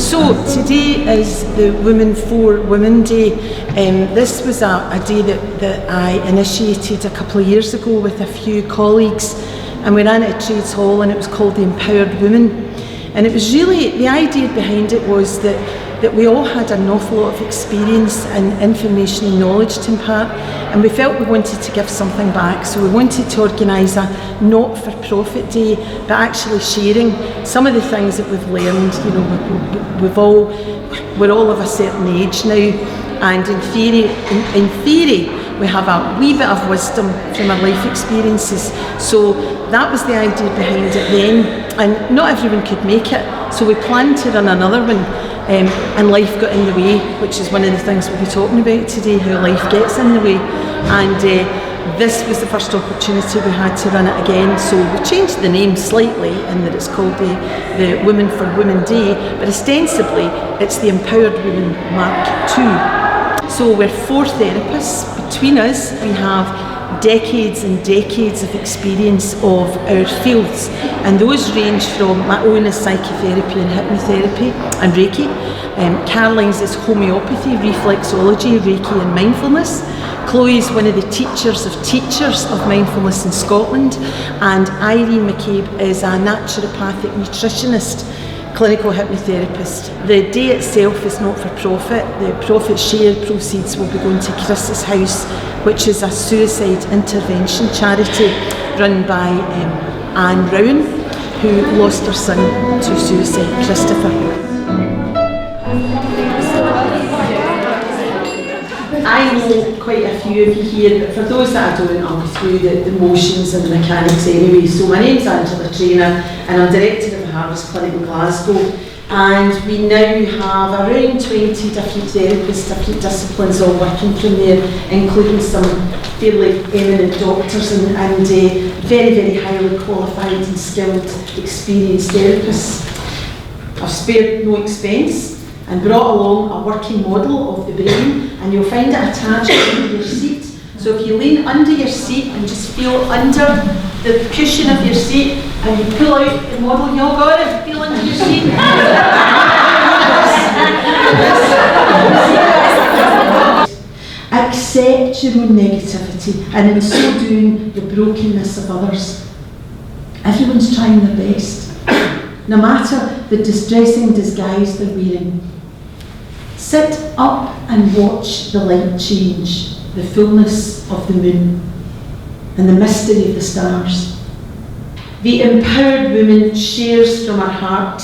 So today is the Women for Women Day. This was a day that I initiated a couple of years ago with a few colleagues, and we ran it at Trades Hall, and it was called the Empowered Women. And it was really, the idea behind it was that we all had an awful lot of experience and information and knowledge to impart, and we felt we wanted to give something back. So we wanted to organise a not-for-profit day, but actually sharing some of the things that we've learned. You know, we're all of a certain age now, and in theory we have a wee bit of wisdom from our life experiences. So that was the idea behind it then, and not everyone could make it, so we planned to run another one, and life got in the way, which is one of the things we'll be talking about today, how life gets in the way. And this was the first opportunity we had to run it again, so we changed the name slightly in that it's called the Women for Women Day, but ostensibly it's the Empowered Women Mark II. So we're 4 therapists. Between us we have decades and decades of experience of our fields, and those range from my own is psychotherapy and hypnotherapy and Reiki. Caroline's is homeopathy, reflexology, Reiki and mindfulness. Chloe's one of the teachers of mindfulness in Scotland, and Irene McCabe is a naturopathic nutritionist, clinical hypnotherapist. The day itself is not for profit. The profit share proceeds will be going to Chris's House, which is a suicide intervention charity run by Anne Rowan, who lost her son to suicide, Christopher. I know quite a few of you here, but for those that I don't, I'll go through the motions and the mechanics anyway. So my name's Angela Trainer, and I'm Director of the Harvest Clinic in Glasgow, and we now have around 20 different therapists, different disciplines all working from there, including some fairly eminent doctors and very, very highly qualified and skilled, experienced therapists. I've spared no expense and brought along a working model of the brain, and you'll find it attached to your seat. So if you lean under your seat and just feel under the cushion of your seat, and you pull out the model, you all got it? Feel under your seat. Accept your own negativity, and in so doing, the brokenness of others. Everyone's trying their best, no matter the distressing disguise they're wearing. Sit up and watch the light change, the fullness of the moon, and the mystery of the stars. The empowered woman shares from her heart.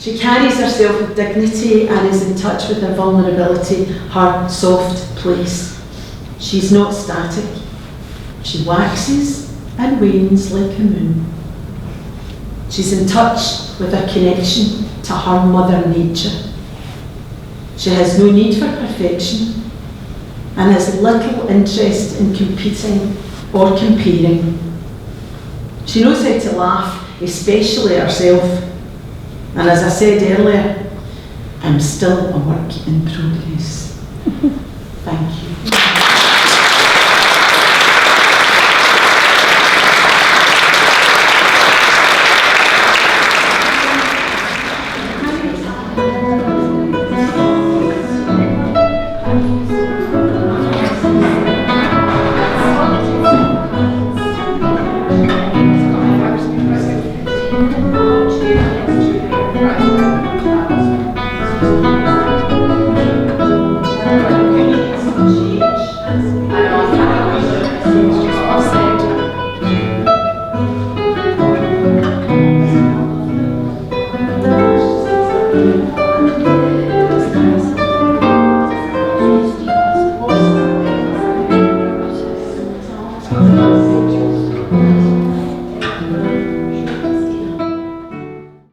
She carries herself with dignity and is in touch with her vulnerability, her soft place. She's not static. She waxes and wanes like a moon. She's in touch with her connection to her mother nature. She has no need for perfection and has little interest in competing or comparing. She knows how to laugh, especially at herself. And as I said earlier, I'm still a work in progress. Thank you.